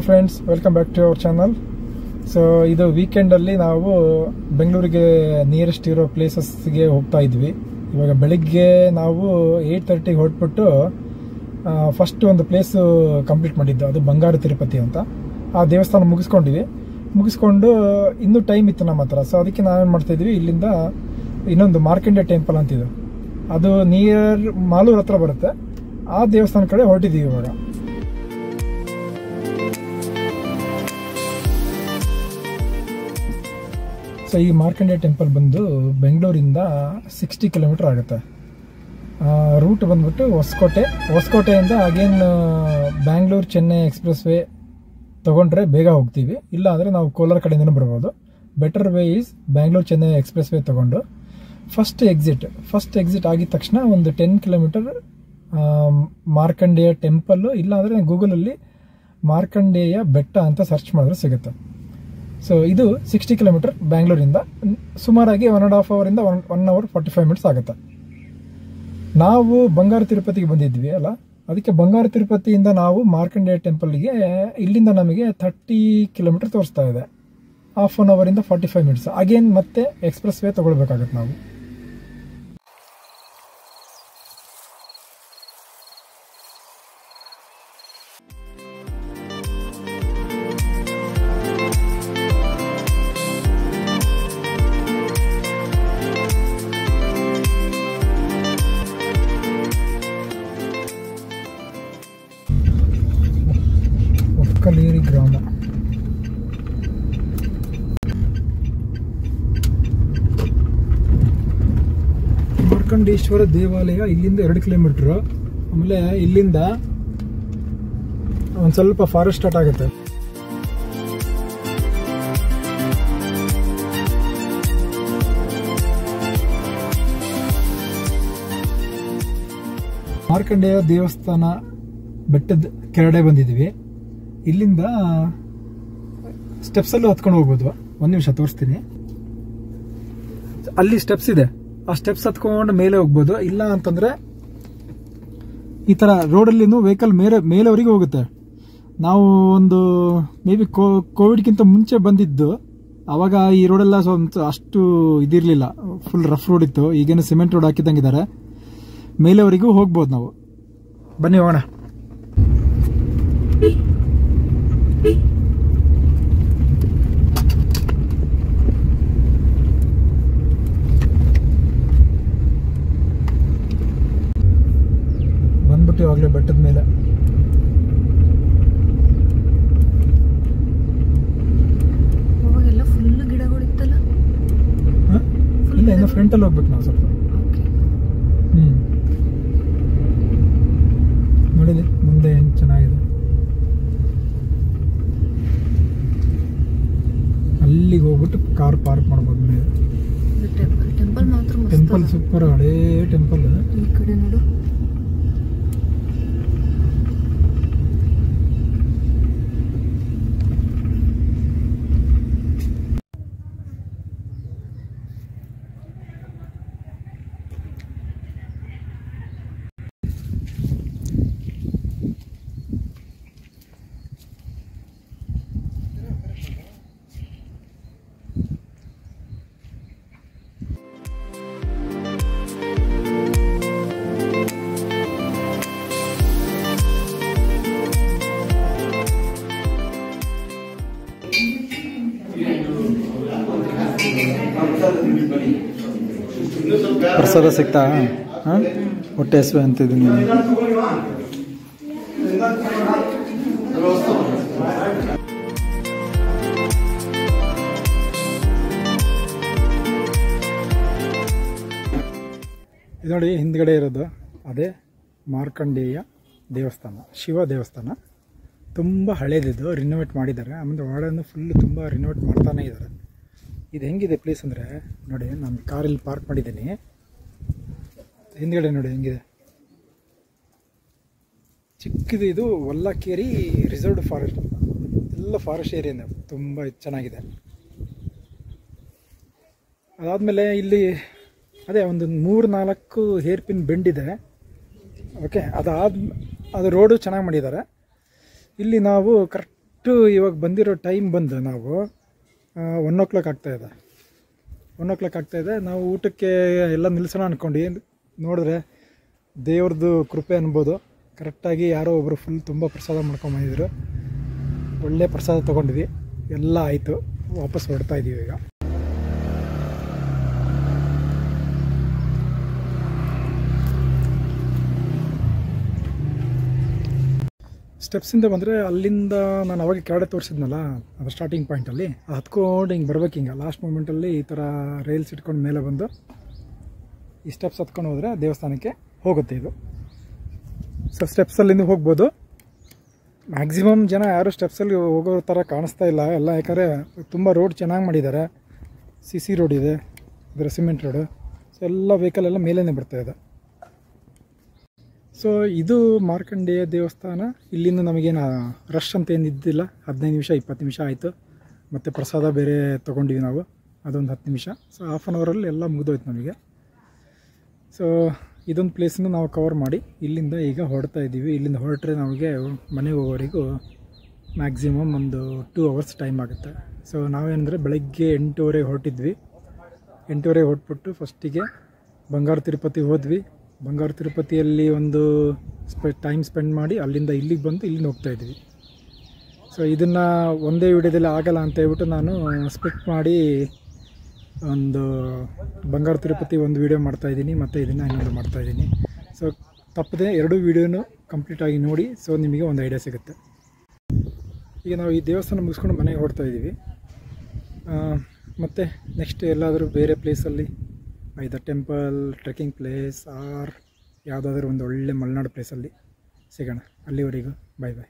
Friends, welcome back to our channel. So ಇದು ವೀಕೆಂಡಲ್ಲಿ ನಾವು ಬೆಂಗಳೂರಿಗೆ ನಿಯರೆಸ್ಟ್ ಇರೋ ಪ್ಲೇಸಸ್ಗೆ ಹೋಗ್ತಾ ಇದ್ವಿ. ಇವಾಗ ಬೆಳಿಗ್ಗೆ ನಾವು 8:30ಗೆ ಹೊರಟ್ಬಿಟ್ಟು ಫಸ್ಟ್ ಒಂದು ಪ್ಲೇಸು ಕಂಪ್ಲೀಟ್ ಮಾಡಿದ್ದು, ಅದು ಬಂಗಾರ ತಿರುಪತಿ ಅಂತ. ಆ ದೇವಸ್ಥಾನ ಮುಗಿಸ್ಕೊಂಡು ಇನ್ನೂ ಟೈಮ್ ಇತ್ತು ನಮ್ಮ ಹತ್ರ. ಸೊ ಅದಕ್ಕೆ ನಾವೇನು ಮಾಡ್ತಾಯಿದ್ವಿ, ಇಲ್ಲಿಂದ ಇನ್ನೊಂದು ಮಾರ್ಕಂಡೇಯ ಟೆಂಪಲ್ ಅಂತಿದೆ, ಅದು ನಿಯರ್ ಮಾಲೂರು ಹತ್ರ ಬರುತ್ತೆ. ಆ ದೇವಸ್ಥಾನ ಕಡೆ ಹೊರಟಿದ್ದೀವಿ ಇವಾಗ. ಸೊ ಈ ಮಾರ್ಕಂಡೇಯ ಟೆಂಪಲ್ ಬಂದು ಬೆಂಗಳೂರಿಂದ 60 ಕಿಲೋಮೀಟರ್ ಆಗುತ್ತೆ. ರೂಟ್ ಬಂದ್ಬಿಟ್ಟು ಹೊಸಕೋಟೆಯಿಂದ again Bangalore Chennai expressway ತೊಗೊಂಡ್ರೆ ಬೇಗ ಹೋಗ್ತೀವಿ. ಇಲ್ಲ ಅಂದರೆ ನಾವು ಕೋಲಾರ ಕಡೆಯಿಂದನೂ ಬರ್ಬೋದು. Better way is Bangalore Chennai expressway ತೊಗೊಂಡು ಫಸ್ಟ್ ಎಕ್ಸಿಟ್ ಆಗಿದ ತಕ್ಷಣ ಒಂದು 10 ಕಿಲೋಮೀಟರ್ ಮಾರ್ಕಂಡೇಯ ಟೆಂಪಲ್ಲು, ಇಲ್ಲಾಂದರೆ ಗೂಗಲಲ್ಲಿ ಮಾರ್ಕಂಡೇಯ ಬೆಟ್ಟ ಅಂತ ಸರ್ಚ್ ಮಾಡಿದ್ರೆ ಸಿಗುತ್ತೆ. ಸೊ ಇದು 60 ಕಿಲೋಮೀಟರ್ ಬ್ಯಾಂಗ್ಳೂರಿಂದ, ಸುಮಾರಾಗಿ 1.5 ಅವರಿಂದ 1 hour 45 minutes ಆಗುತ್ತೆ. ನಾವು ಬಂಗಾರ ತಿರುಪತಿಗೆ ಬಂದಿದ್ವಿ ಅಲ್ಲ, ಅದಕ್ಕೆ ಬಂಗಾರ ತಿರುಪತಿಯಿಂದ ನಾವು ಮಾರ್ಕಂಡೇಯ ಟೆಂಪಲ್ಗೆ ಇಲ್ಲಿಂದ ನಮಗೆ 30 ಕಿಲೋಮೀಟರ್ ತೋರಿಸ್ತಾ ಇದೆ. 1/2 ಅವರಿಂದ 45 minutes. ಅಗೇನ್ ಮತ್ತೆ ಎಕ್ಸ್ಪ್ರೆಸ್ ವೇ ತಗೊಳ್ಬೇಕಾಗತ್ತೆ ನಾವು. ಒಕ್ಕಲೇರಿ ಗ್ರಾಮ. ಮಾರ್ಕಂಡೇಶ್ವರ ದೇವಾಲಯ ಇಲ್ಲಿಂದ 2 ಕಿಲೋಮೀಟರ್. ಆಮೇಲೆ ಇಲ್ಲಿಂದ ಒಂದು ಸ್ವಲ್ಪ ಫಾರೆಸ್ಟ್ ಸ್ಟಾರ್ಟ್ ಆಗುತ್ತೆ. ಮಾರ್ಕಂಡೇಯ ದೇವಸ್ಥಾನ ಬೆಟ್ಟದ ಕೆಳಗಡೆ ಬಂದಿದ್ದೀವಿ. ಇಲ್ಲಿಂದ ಸ್ಟೆಪ್ಸಲ್ಲೂ ಹತ್ಕೊಂಡು ಹೋಗ್ಬೋದು. 1 ನಿಮಿಷ ತೋರಿಸ್ತೀನಿ. ಅಲ್ಲಿ ಸ್ಟೆಪ್ಸ್ ಇದೆ, ಆ ಸ್ಟೆಪ್ಸ್ ಹತ್ಕೊಂಡು ಮೇಲೆ ಹೋಗ್ಬೋದು. ಇಲ್ಲ ಅಂತಂದ್ರೆ ಈ ತರ ರೋಡಲ್ಲಿ ವೆಹಿಕಲ್ ಮೇಲೆವರೆಗೆ ಹೋಗುತ್ತೆ. ನಾವು ಒಂದು ಮೇ ಬಿ ಕೋವಿಡ್ಗಿಂತ ಮುಂಚೆ ಬಂದಿದ್ದು, ಅವಾಗ ಈ ರೋಡೆಲ್ಲ ಸ್ವಲ್ಪ ಅಷ್ಟು ಇದಿರಲಿಲ್ಲ, ಫುಲ್ ರಫ್ ರೋಡ್ ಇತ್ತು. ಈಗೇನು ಸಿಮೆಂಟ್ ರೋಡ್ ಹಾಕಿದಂಗಿದ್ದಾರೆ, ಮೇಲೆವರೆಗೂ ಹೋಗ್ಬೋದು ನಾವು. ಬನ್ನಿ ಹೋಗೋಣ. ಬಂದ್ಬಿಟ್ಟು ಇವಾಗಲೇ ಬೆಟ್ಟದ ಮೇಲೆ. ಫುಲ್ ಗಿಡಗಳಿತ್ತಲ್ಲ. ಇಲ್ಲ, ಇನ್ನು ಫ್ರಂಟಲ್ಲಿ ಹೋಗ್ಬೇಕು ನಾವು ಸ್ವಲ್ಪ. ನೋಡಿದೆ ಮುಂದೆ ಏನು ಚೆನ್ನಾಗಿದೆ. ಅಲ್ಲಿಗೆ ಹೋಗ್ಬಿಟ್ಟು ಕಾರ್ ಪಾರ್ಕ್ ಮಾಡ್ಬೋದು ಮೇಲೆ. ಟೆಂಪಲ್ ಸೂಪರ್, ಹಳೇ ಟೆಂಪಲ್. ಈ ಕಡೆ ನೋಡು. ಪ್ರಸಾದ ಸಿಗ್ತಾ? ಹೊಟ್ಟೆ ಹಸಿವೆ ಅಂತಿದ್ದೀನಿ. ಇದು ನೋಡಿ, ಹಿಂದ್ಗಡೆ ಇರೋದು ಅದೇ ಮಾರ್ಕಂಡೇಯ ದೇವಸ್ಥಾನ, ಶಿವ ದೇವಸ್ಥಾನ. ತುಂಬ ಹಳೇದಿದ್ದು, ರಿನೋವೇಟ್ ಮಾಡಿದ್ದಾರೆ. ಆಮೇಲೆ ಒಳಗಡೆ ಫುಲ್ ತುಂಬ ರಿನೋವೇಟ್ ಮಾಡ್ತಾನೆ ಇದ್ದಾರೆ. ಇದು ಹೆಂಗಿದೆ ಪ್ಲೇಸ್ ಅಂದರೆ ನೋಡಿ, ನಾನು ಕಾರಲ್ಲಿ ಪಾರ್ಕ್ ಮಾಡಿದ್ದೀನಿ. ಹಿಂದ್ಗಡೆ ನೋಡಿ ಹೆಂಗಿದೆ, ಚಿಕ್ಕದು. ಇದು ವಲ್ಲಕೇರಿ ರಿಸರ್ವ್ಡ್ ಫಾರೆಸ್ಟ್, ಎಲ್ಲ ಫಾರೆಸ್ಟ್ ಏರಿಯಾನೇ, ತುಂಬ ಚೆನ್ನಾಗಿದೆ. ಅದಾದಮೇಲೆ ಇಲ್ಲಿ ಅದೇ ಒಂದು 3-4 ಹೇರ್ ಪಿನ್ ಬೆಂಡ್ ಇದೆ. ಓಕೆ, ಅದು ರೋಡು ಚೆನ್ನಾಗಿ ಮಾಡಿದ್ದಾರೆ. ಇಲ್ಲಿ ನಾವು ಕರೆಕ್ಟ್ ನೆಕ್ಸ್ಟು ಇವಾಗ ಬಂದಿರೋ ಟೈಮ್ ಬಂದು ನಾವು 1 o'clock ಆಗ್ತಾಯಿದೆ. 1 o'clock ಆಗ್ತಾಯಿದೆ. ನಾವು ಊಟಕ್ಕೆ ಎಲ್ಲ ನಿಲ್ಲಿಸೋಣ ಅಂದ್ಕೊಂಡು ನೋಡಿದ್ರೆ ದೇವ್ರದ್ದು ಕೃಪೆ ಅನ್ಬೋದು, ಕರೆಕ್ಟಾಗಿ ಯಾರೋ ಒಬ್ಬರು ಫುಲ್ ತುಂಬ ಪ್ರಸಾದ ಮಾಡ್ಕೊಂಬಂದಿದ್ರು. ಒಳ್ಳೆ ಪ್ರಸಾದ ತೊಗೊಂಡ್ವಿ, ಎಲ್ಲ ಆಯಿತು. ವಾಪಸ್ ಹೊರಡ್ತಾ ಇದ್ದೀವಿ ಈಗ. ಸ್ಟೆಪ್ಸಿಂದ ಬಂದರೆ ಅಲ್ಲಿಂದ ನಾನು ಅವಾಗ ಕೆಳಗಡೆ ತೋರಿಸಿದ್ನಲ್ಲ, ಅದು ಸ್ಟಾರ್ಟಿಂಗ್ ಪಾಯಿಂಟಲ್ಲಿ ಹತ್ಕೊಂಡು ಹಿಂಗೆ ಬರ್ಬೇಕು. ಹಿಂಗೆ ಲಾಸ್ಟ್ ಮೂಮೆಂಟಲ್ಲಿ ಈ ಥರ ರೈಲ್ಸ್ ಇಟ್ಕೊಂಡು ಮೇಲೆ ಬಂದು ಈ ಸ್ಟೆಪ್ಸ್ ಹತ್ಕೊಂಡು ಹೋದರೆ ದೇವಸ್ಥಾನಕ್ಕೆ ಹೋಗುತ್ತೆ ಇದು. ಸೊ ಸ್ಟೆಪ್ಸಲ್ಲಿಂದ ಹೋಗ್ಬೋದು. ಮ್ಯಾಕ್ಸಿಮಮ್ ಜನ ಯಾರು ಸ್ಟೆಪ್ಸಲ್ಲಿ ಹೋಗೋ ಥರ ಕಾಣಿಸ್ತಾ ಇಲ್ಲ ಎಲ್ಲ, ಯಾಕಂದರೆ ತುಂಬ ರೋಡ್ ಚೆನ್ನಾಗಿ ಮಾಡಿದ್ದಾರೆ. CC ರೋಡ್ ಇದೆ, ಇದರ ಸಿಮೆಂಟ್ ರೋಡು. ಸೊ ಎಲ್ಲ ವೆಹಿಕಲ್ ಎಲ್ಲ ಮೇಲೇ ಬರ್ತಾಯಿದೆ. ಸೊ ಇದು ಮಾರ್ಕಂಡೇಯ ದೇವಸ್ಥಾನ. ಇಲ್ಲಿಂದ ನಮಗೇನು ರಶ್ ಅಂತ ಏನು ಇದ್ದಿಲ್ಲ. 15 ನಿಮಿಷ 20 ನಿಮಿಷ ಆಯಿತು. ಮತ್ತು ಪ್ರಸಾದ ಬೇರೆ ತೊಗೊಂಡಿವಿ ನಾವು, ಅದೊಂದು 10 ನಿಮಿಷ. ಸೊ ಹಾಫ್ ಆನ್ ಅವರಲ್ಲಿ ಎಲ್ಲ ಮುಗಿದೋಯ್ತು ನಮಗೆ. ಸೊ ಇದೊಂದು ಪ್ಲೇಸನ್ನು ನಾವು ಕವರ್ ಮಾಡಿ ಇಲ್ಲಿಂದ ಈಗ ಹೊರಡ್ತಾ ಇದ್ದೀವಿ. ಇಲ್ಲಿಂದ ಹೊರಟ್ರೆ ನಮಗೆ ಮನೆಗೆ ಹೋಗೋವರೆಗೂ ಮ್ಯಾಕ್ಸಿಮಮ್ ಒಂದು 2 hours ಟೈಮ್ ಆಗುತ್ತೆ. ಸೊ ನಾವೇನಂದರೆ ಬೆಳಗ್ಗೆ 8:30 ಹೊರಟಿದ್ವಿ. 8:30 ಹೊರಟ್ಬಿಟ್ಟು ಫಸ್ಟಿಗೆ ಬಂಗಾರ ತಿರುಪತಿ ಹೋದ್ವಿ. ಬಂಗಾರ ತಿರುಪತಿಯಲ್ಲಿ ಒಂದು ಟೈಮ್ ಸ್ಪೆಂಡ್ ಮಾಡಿ ಅಲ್ಲಿಂದ ಇಲ್ಲಿಗೆ ಬಂದು ಇಲ್ಲಿಂದ ಹೋಗ್ತಾಯಿದ್ವಿ. ಸೊ ಇದನ್ನು ಒಂದೇ ವಿಡಿಯೋದಲ್ಲಿ ಆಗಲ್ಲ ಅಂತ ಹೇಳ್ಬಿಟ್ಟು ನಾನು ಸ್ಪ್ಲಿಟ್ ಮಾಡಿ ಒಂದು ಬಂಗಾರ ತಿರುಪತಿ ಒಂದು ವೀಡಿಯೋ ಮಾಡ್ತಾಯಿದ್ದೀನಿ, ಮತ್ತು ಇದನ್ನು ಇನ್ನೊಂದು ಮಾಡ್ತಾಯಿದ್ದೀನಿ. ಸೊ ತಪ್ಪದೆ 2 ವೀಡಿಯೋನು ಕಂಪ್ಲೀಟಾಗಿ ನೋಡಿ. ಸೊ ನಿಮಗೆ ಒಂದು ಐಡಿಯಾ ಸಿಗುತ್ತೆ. ಈಗ ನಾವು ಈ ದೇವಸ್ಥಾನ ಮುಗಿಸ್ಕೊಂಡು ಮನೆಗೆ ಹೊರಡ್ತಾ ಇದ್ದೀವಿ. ಮತ್ತು ನೆಕ್ಸ್ಟ್ ಎಲ್ಲಾದರೂ ಬೇರೆ ಪ್ಲೇಸಲ್ಲಿ ಐದರ್ ಟೆಂಪಲ್, ಟ್ರೆಕ್ಕಿಂಗ್ ಪ್ಲೇಸ್ ಆರ್ ಯಾವುದಾದ್ರೂ ಒಂದು ಒಳ್ಳೆ ಮಲೆನಾಡು ಪ್ಲೇಸಲ್ಲಿ ಸಿಗೋಣ. ಅಲ್ಲಿವರೆಗೂ ಬಾಯ್ ಬಾಯ್.